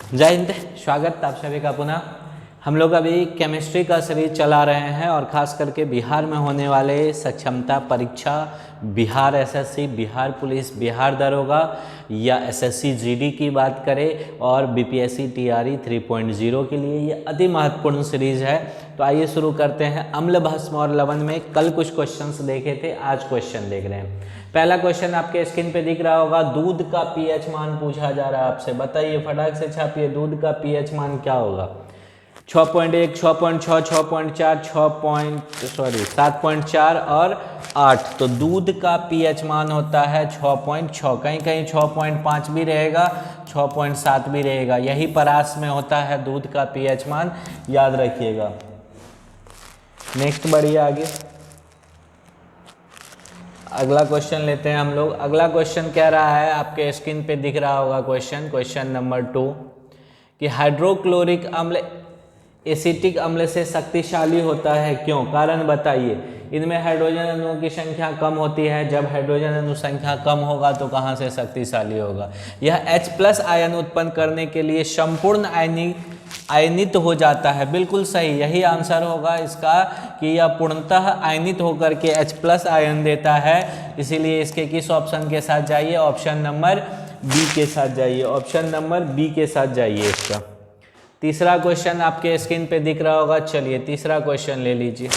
जय हिंद, स्वागत आप सभी का पुनः। हम लोग अभी केमिस्ट्री का सीरीज चला रहे हैं और ख़ास करके बिहार में होने वाले सक्षमता परीक्षा, बिहार एसएससी, बिहार पुलिस, बिहार दरोगा या एसएससी जीडी की बात करें और बीपीएससी टीआरई 3.0 के लिए ये अति महत्वपूर्ण सीरीज है। तो आइए शुरू करते हैं। अम्ल, भस्म और लवण में कल कुछ क्वेश्चंस देखे थे, आज क्वेश्चन देख रहे हैं। पहला क्वेश्चन आपके स्क्रीन पे दिख रहा होगा, दूध का पीएच मान पूछा जा रहा है आपसे। बताइए, फटाक से छापिए, दूध का पीएच मान क्या होगा? 6.1, 6.6, 6.4, 7.4 और 8। तो दूध का पीएच मान होता है 6.6, कहीं कहीं 6.5 भी रहेगा, 6.7 भी रहेगा। यही परास में होता है दूध का पीएच मान, याद रखिएगा। नेक्स्ट बढ़िए आगे, अगला क्वेश्चन लेते हैं हम लोग। अगला क्वेश्चन कह रहा है, आपके स्क्रीन पे दिख रहा होगा क्वेश्चन नंबर 2 कि हाइड्रोक्लोरिक अम्ल एसिटिक अम्ल से शक्तिशाली होता है, क्यों? कारण बताइए। इनमें हाइड्रोजन अणुओं की संख्या कम होती है। जब हाइड्रोजन अणु संख्या कम होगा तो कहाँ से शक्तिशाली होगा? यह H+ आयन उत्पन्न करने के लिए संपूर्ण आयनित हो जाता है। बिल्कुल सही, यही आंसर होगा इसका कि यह पूर्णतः आयनित होकर के H+ आयन देता है। इसीलिए इसके किस ऑप्शन के साथ जाइए? ऑप्शन नंबर बी के साथ जाइए, ऑप्शन नंबर बी के साथ जाइए इसका। तीसरा क्वेश्चन आपके स्क्रीन पे दिख रहा होगा। चलिए तीसरा क्वेश्चन ले लीजिए।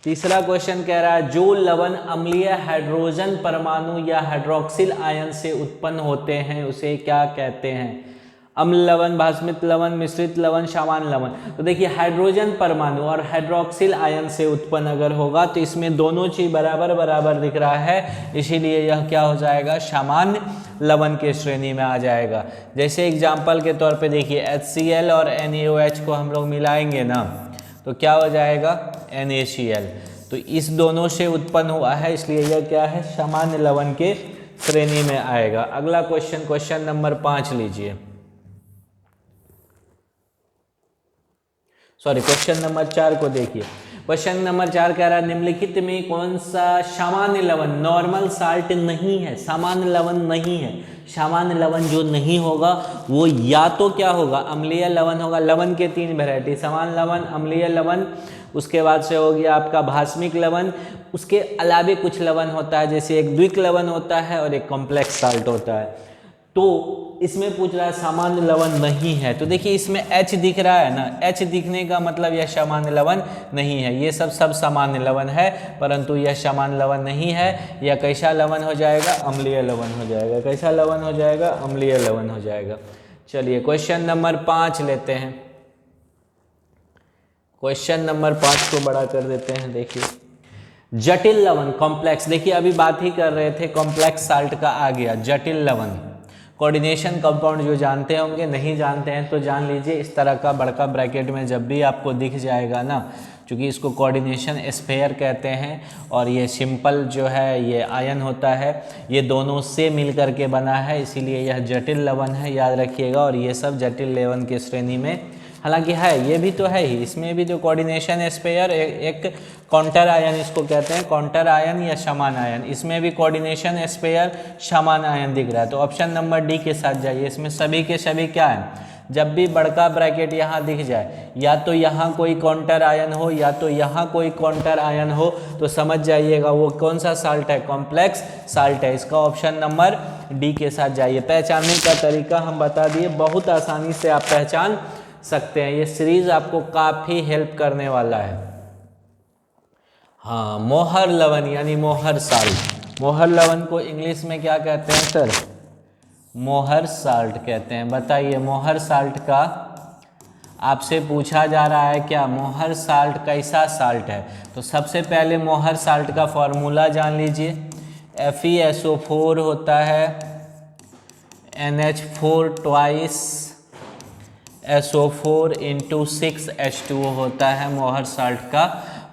तीसरा क्वेश्चन कह रहा है, जो लवण अम्लीय हाइड्रोजन परमाणु या हाइड्रोक्सिल आयन से उत्पन्न होते हैं उसे क्या कहते हैं? अम्ल लवण, भास्मित लवण, मिश्रित लवण, सामान्य लवण। तो देखिए, हाइड्रोजन परमाणु और हाइड्रोक्सिल आयन से उत्पन्न अगर होगा तो इसमें दोनों चीज बराबर बराबर दिख रहा है, इसीलिए यह क्या हो जाएगा? सामान्य लवण के श्रेणी में आ जाएगा। जैसे एग्जाम्पल के तौर पे देखिए, HCl और NaOH को हम लोग मिलाएंगे ना तो क्या हो जाएगा? NaCl। तो इस दोनों से उत्पन्न हुआ है, इसलिए यह क्या है? सामान्य लवण के श्रेणी में आएगा। अगला क्वेश्चन नंबर 5 लीजिए। क्वेश्चन नंबर 4 को देखिए। क्वेश्चन नंबर 4 कह रहा है, निम्नलिखित में कौन सा सामान्य लवण नॉर्मल साल्ट नहीं है? सामान्य लवण नहीं है। सामान्य लवण जो नहीं होगा वो या तो क्या होगा? अम्लीय लवण होगा। लवण के 3 वैरायटी, सामान्य लवण, अम्लीय लवण, उसके बाद से हो गया आपका भास्मिक लवण। उसके अलावे कुछ लवण होता है, जैसे एक द्विक लवण होता है और एक कॉम्प्लेक्स साल्ट होता है। तो इसमें पूछ रहा है सामान्य लवण नहीं है। तो देखिए, इसमें H दिख रहा है ना, H दिखने का मतलब यह सामान्य लवण नहीं है। ये सब सामान्य लवण है, परंतु यह सामान्य लवण नहीं है। यह कैसा लवण हो जाएगा? अम्लीय लवण हो जाएगा। कैसा लवण हो जाएगा? अम्लीय लवण हो जाएगा। चलिए क्वेश्चन नंबर 5 लेते हैं। क्वेश्चन नंबर 5 को बड़ा कर देते हैं। देखिए, जटिल लवण, कॉम्प्लेक्स। देखिए, अभी बात ही कर रहे थे कॉम्प्लेक्स साल्ट का, आ गया जटिल लवण। कोऑर्डिनेशन कंपाउंड जो जानते होंगे, नहीं जानते हैं तो जान लीजिए। इस तरह का बड़का ब्रैकेट में जब भी आपको दिख जाएगा ना, क्योंकि इसको कोऑर्डिनेशन स्फीयर कहते हैं और ये सिंपल जो है ये आयन होता है, ये दोनों से मिल करके बना है, इसीलिए यह जटिल लवण है, याद रखिएगा। और ये सब जटिल लवण की श्रेणी में, हालांकि है, ये भी तो है ही। इसमें भी जो कोऑर्डिनेशन स्फीयर एक काउंटर आयन इसको कहते हैं, काउंटर आयन या समान आयन। इसमें भी कोऑर्डिनेशन स्फीयर समान आयन दिख रहा है, तो ऑप्शन नंबर डी के साथ जाइए। इसमें सभी के सभी क्या है? जब भी बड़का ब्रैकेट यहाँ दिख जाए, या तो यहाँ कोई काउंटर आयन हो या तो यहाँ कोई काउंटर आयन हो, तो समझ जाइएगा वो कौन सा साल्ट है? कॉम्प्लेक्स साल्ट है। इसका ऑप्शन नंबर डी के साथ जाइए। पहचानने का तरीका हम बता दिए, बहुत आसानी से आप पहचान सकते हैं। ये सीरीज आपको काफी हेल्प करने वाला है। हाँ, मोहर लवण यानी मोहर साल्ट। मोहर लवण को इंग्लिश में क्या कहते हैं सर? मोहर साल्ट कहते हैं। बताइए, मोहर साल्ट का आपसे पूछा जा रहा है क्या? मोहर साल्ट कैसा साल्ट है? तो सबसे पहले मोहर साल्ट का फॉर्मूला जान लीजिए। FeSO4 होता है, NH4 ट्वाइस SO4 × 6H2O होता है मोहर साल्ट का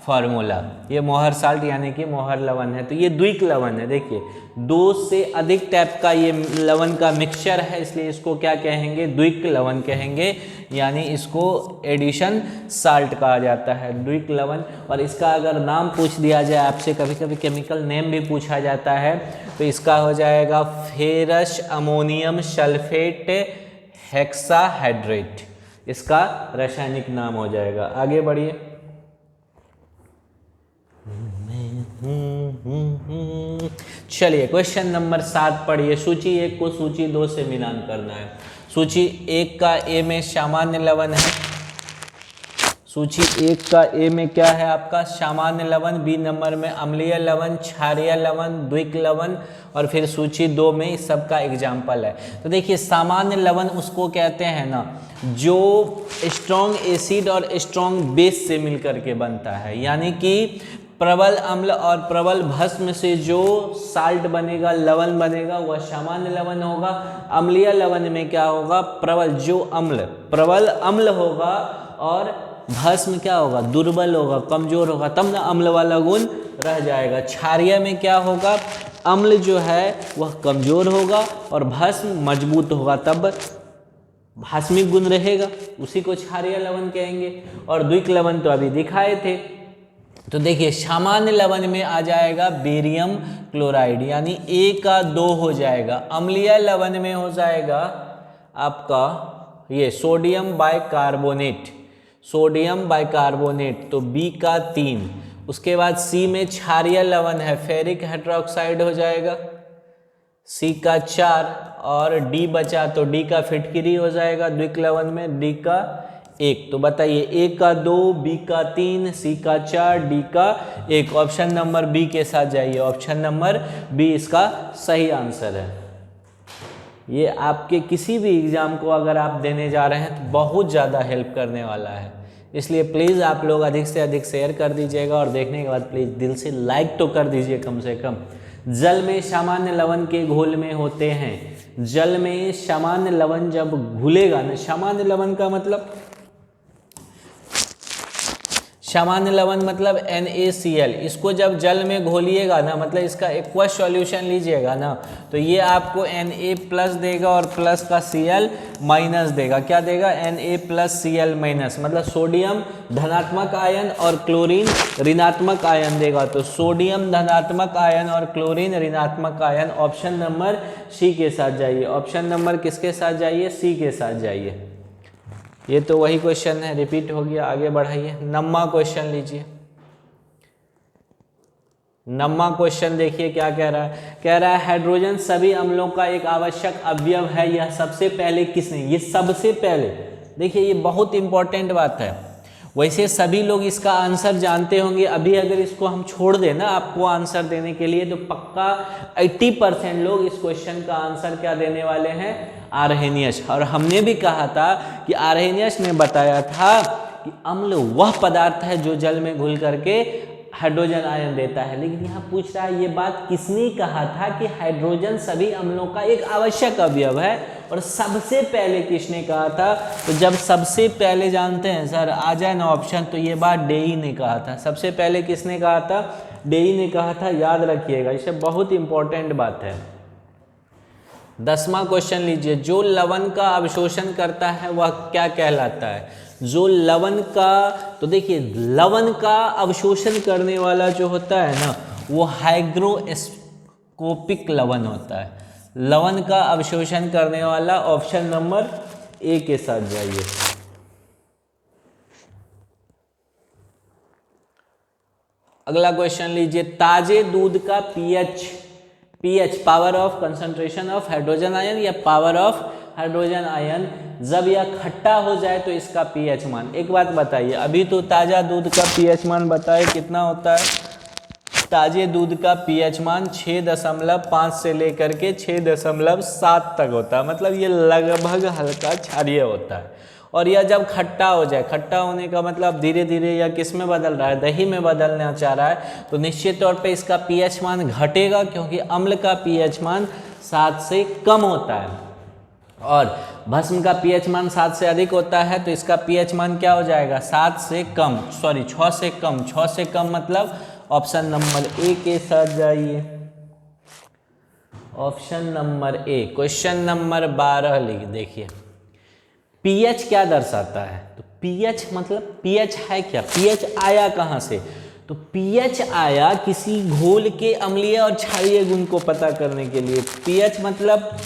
फार्मूला। ये मोहर साल्ट यानी कि मोहर लवण है। तो ये द्विक लवण है। देखिए, 2 से अधिक टाइप का ये लवण का मिक्सचर है, इसलिए इसको क्या कहेंगे? द्विक लवण कहेंगे, यानी इसको एडिशन साल्ट कहा जाता है, द्विक लवण। और इसका अगर नाम पूछ दिया जाए आपसे, कभी कभी केमिकल नेम भी पूछा जाता है, तो इसका हो जाएगा फेरस अमोनियम सल्फेट हेक्साहाइड्रेट इसका रासायनिक नाम हो जाएगा। आगे बढ़िए। चलिए क्वेश्चन नंबर 7 पढ़िए। सूची 1 को सूची 2 से मिलान करना है। सूची 1 का ए में सामान्य लवण है। सूची 1 का ए में क्या है आपका? सामान्य लवण। बी नंबर में अम्लीय लवण, क्षारीय लवण, द्विक लवण, और फिर सूची 2 में इस सब का एग्जाम्पल है। तो देखिए सामान्य लवण उसको कहते हैं ना जो स्ट्रॉन्ग एसिड और स्ट्रॉन्ग बेस से मिलकर के बनता है, यानी कि प्रबल अम्ल और प्रबल भस्म से जो साल्ट बनेगा, लवण बनेगा, वह सामान्य लवण होगा। अम्लीय लवण में क्या होगा? प्रबल अम्ल होगा और भस्म क्या होगा? दुर्बल होगा, कमजोर होगा, तब ना अम्ल वाला गुण रह जाएगा। क्षारीय में क्या होगा? अम्ल जो है वह कमजोर होगा और भस्म मजबूत होगा, तब भास्मिक गुण रहेगा, उसी को क्षारीय लवण कहेंगे। और द्विक लवण तो अभी दिखाए थे। तो देखिए सामान्य लवण में आ जाएगा बेरियम क्लोराइड, यानी ए का 2 हो जाएगा। अम्लीय लवण में हो जाएगा आपका ये सोडियम बाइकार्बोनेट, तो बी का 3। उसके बाद सी में क्षारीय लवण है, फेरिक हाइड्रोक्साइड हो जाएगा, सी का 4। और डी बचा तो डी का फिटकिरी हो जाएगा द्विक लवण में, डी का 1। तो बताइए ए का 2, बी का 3, सी का 4, डी का 1। ऑप्शन नंबर बी के साथ जाइए। ऑप्शन नंबर बी इसका सही आंसर है। ये आपके किसी भी एग्जाम को अगर आप देने जा रहे हैं तो बहुत ज़्यादा हेल्प करने वाला है, इसलिए प्लीज़ आप लोग अधिक से अधिक शेयर कर दीजिएगा और देखने के बाद प्लीज़ दिल से लाइक तो कर दीजिए कम से कम। जल में सामान्य लवण के घोल में होते हैं। जल में सामान्य लवण जब घुलेगा ना, सामान्य लवण का मतलब, सामान्य लवण मतलब NaCl, इसको जब जल में घोलिएगा ना, मतलब इसका एक्वस सॉल्यूशन लीजिएगा ना, तो ये आपको Na+ देगा और प्लस का Cl- देगा। क्या देगा? Na+Cl-, मतलब सोडियम धनात्मक आयन और क्लोरीन ऋणात्मक आयन देगा। तो सोडियम धनात्मक आयन और क्लोरीन ऋणात्मक आयन। ऑप्शन नंबर सी के साथ जाइए। ऑप्शन नंबर किसके साथ जाइए? सी के साथ जाइए। ये तो वही क्वेश्चन है, रिपीट हो गया। आगे बढ़ाइए। नम्मा क्वेश्चन लीजिए। नम्मा क्वेश्चन देखिए क्या कह रहा है। कह रहा है हाइड्रोजन सभी अम्लों का एक आवश्यक अवयव है, यह सबसे पहले किसने? ये सबसे पहले, देखिए ये बहुत इंपॉर्टेंट बात है। वैसे सभी लोग इसका आंसर जानते होंगे, अभी अगर इसको हम छोड़ दें ना आपको आंसर देने के लिए, तो पक्का 80% लोग इस क्वेश्चन का आंसर क्या देने वाले हैं? आर्हेनियस। और हमने भी कहा था कि आर्हेनियस ने बताया था कि अम्ल वह पदार्थ है जो जल में घुल करके हाइड्रोजन आयन देता है। लेकिन यहाँ पूछ रहा है ये बात किसने कहा था कि हाइड्रोजन सभी अम्लों का एक आवश्यक अवयव है, और सबसे पहले किसने कहा था? तो जब सबसे पहले जानते हैं सर आ जाए ना ऑप्शन, तो ये बात डेई ने कहा था। सबसे पहले किसने कहा था? डेई ने कहा था, याद रखिएगा, इसे बहुत इंपॉर्टेंट बात है। 10वां क्वेश्चन लीजिए। जो लवण का अवशोषण करता है वह क्या कहलाता है? जो लवण का, तो देखिए लवण का अवशोषण करने वाला जो होता है ना, वो हाइग्रोस्कोपिक लवण होता है। लवण का अवशोषण करने वाला। ऑप्शन नंबर ए के साथ जाइए। अगला क्वेश्चन लीजिए। ताजे दूध का pH power of concentration of hydrogen ion या पावर ऑफ हाइड्रोजन आयन, जब यह खट्टा हो जाए तो इसका पीएच मान। एक बात बताइए, अभी तो ताजा दूध का पीएच मान बताए कितना होता है? ताजे दूध का पीएच मान 6.5 से लेकर के 6.7 तक होता है, मतलब ये लगभग हल्का क्षारीय होता है। और यह जब खट्टा हो जाए, खट्टा होने का मतलब धीरे धीरे यह किस में बदल रहा है? दही में बदलना चाह रहा है, तो निश्चित तौर पे इसका पीएच मान घटेगा, क्योंकि अम्ल का पीएच मान 7 से कम होता है और भस्म का पीएच मान 7 से अधिक होता है। तो इसका पीएच मान क्या हो जाएगा? 6 से कम मतलब ऑप्शन नंबर ए के साथ जाइए। Option number A. Question number 12 लिख देखिए। पीएच क्या दर्शाता है? तो पीएच मतलब पीएच है क्या? पीएच आया कहाँ से? तो पीएच आया किसी घोल के अम्लीय और क्षारीय गुण को पता करने के लिए। पीएच मतलब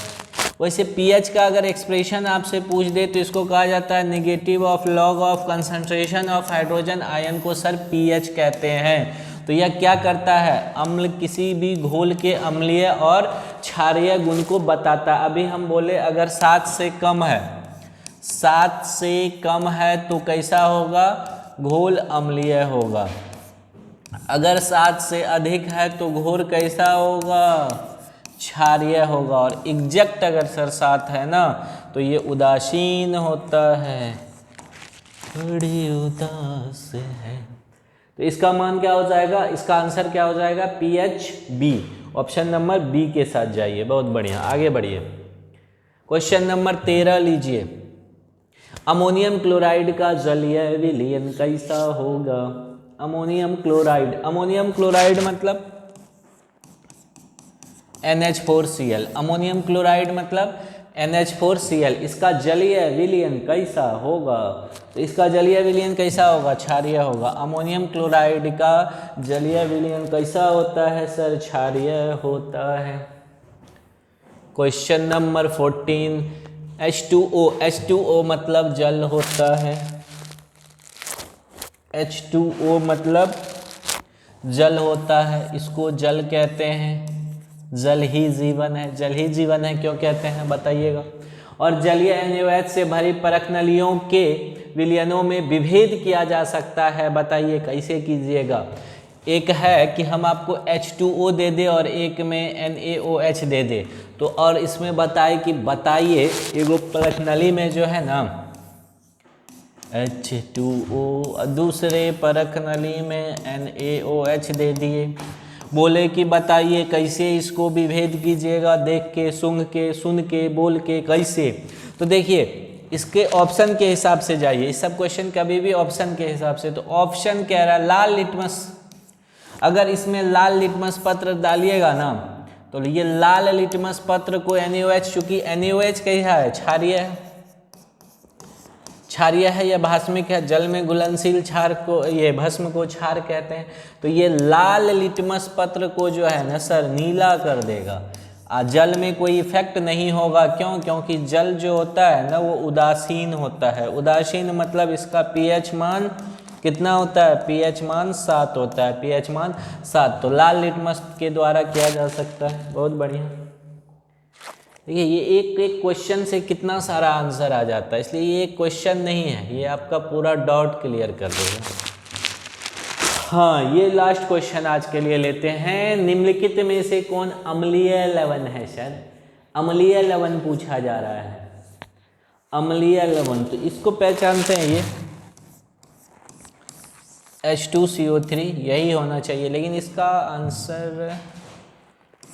वैसे पीएच का अगर एक्सप्रेशन आपसे पूछ दे तो इसको कहा जाता है negative of log of concentration of hydrogen ion को सर पीएच कहते हैं। तो यह क्या करता है, अम्ल किसी भी घोल के अम्लीय और क्षारीय गुण को बताता है। अभी हम बोले अगर 7 से कम है, 7 से कम है तो कैसा होगा, घोल अम्लीय होगा। अगर 7 से अधिक है तो घोल कैसा होगा, क्षारीय होगा। और एग्जैक्ट अगर सर 7 है ना तो ये उदासीन होता है, बड़ी उदास है। तो इसका मान क्या हो जाएगा, इसका आंसर क्या हो जाएगा, PHB। ऑप्शन नंबर बी के साथ जाइए। बहुत बढ़िया, आगे बढ़िए। क्वेश्चन नंबर 13 लीजिए। अमोनियम क्लोराइड का जलीय विलयन कैसा होगा। अमोनियम क्लोराइड, अमोनियम क्लोराइड मतलब NH4Cl, अमोनियम क्लोराइड मतलब NH4Cl। इसका जलीय विलयन कैसा होगा, तो इसका जलीय विलयन कैसा होगा, क्षारीय होगा। अमोनियम क्लोराइड का जलीय विलयन कैसा होता है सर, क्षारीय होता है। क्वेश्चन नंबर 14, H2O, H2O मतलब जल होता है। H2O मतलब जल होता है, इसको जल कहते हैं। जल ही जीवन है, जल ही जीवन है क्यों कहते हैं बताइएगा। और जलीय NaOH से भरी परख नलियों के विलयनों में विभेद किया जा सकता है, बताइए कैसे कीजिएगा। एक है कि हम आपको H2O दे दे और एक में NaOH दे दे, तो और इसमें बताइए एगो परख नली में जो है ना H2O, दूसरे परख नली में NaOH दे दिए। बोले कि बताइए कैसे इसको विभेद कीजिएगा, देख के, सुन के, बोल के, कैसे। तो देखिए इसके ऑप्शन के हिसाब से जाइए, इस सब क्वेश्चन कभी भी ऑप्शन के हिसाब से। तो ऑप्शन कह रहा है लाल लिटमस, अगर इसमें लाल लिटमस पत्र डालिएगा ना तो ये लाल लिटमस पत्र को NaOH, चूंकि NaOH कैसा है, क्षारीय है। क्षारीय है या भास्मिक है, जल में घुलनशील क्षार को, ये भस्म को क्षार कहते हैं। तो ये लाल लिटमस पत्र को जो है ना सर नीला कर देगा, जल में कोई इफेक्ट नहीं होगा। क्यों, क्योंकि जल जो होता है ना वो उदासीन होता है। उदासीन मतलब इसका pH मान कितना होता है, pH मान 7 होता है, pH मान 7। तो लाल लिटमस के द्वारा किया जा सकता है। बहुत बढ़िया। देखिए ये एक क्वेश्चन से कितना सारा आंसर आ जाता है, इसलिए ये एक क्वेश्चन नहीं है, ये आपका पूरा डाउट क्लियर कर देगा। हाँ, ये लास्ट क्वेश्चन आज के लिए लेते हैं। निम्नलिखित में से कौन अम्लीय लवण है सर, अम्लीय लवण पूछा जा रहा है। अम्लीय लवण, तो इसको पहचानते हैं, ये H2CO3 यही होना चाहिए, लेकिन इसका आंसर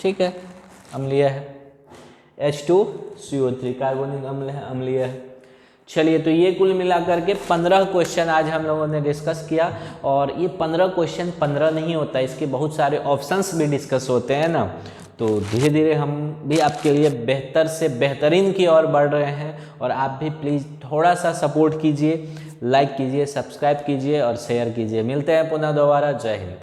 ठीक है, अम्लीय है। H2CO3 कार्बोनिक अम्ल है, अम्लीय है। चलिए, तो ये कुल मिलाकर के 15 क्वेश्चन आज हम लोगों ने डिस्कस किया। और ये 15 क्वेश्चन 15 नहीं होता, इसके बहुत सारे ऑप्शंस भी डिस्कस होते हैं ना। तो धीरे धीरे हम भी आपके लिए बेहतर से बेहतरीन की ओर बढ़ रहे हैं। और आप भी प्लीज़ थोड़ा सा सपोर्ट कीजिए, लाइक कीजिए, सब्सक्राइब कीजिए और शेयर कीजिए। मिलते हैं पुनः दोबारा। जय हिंद।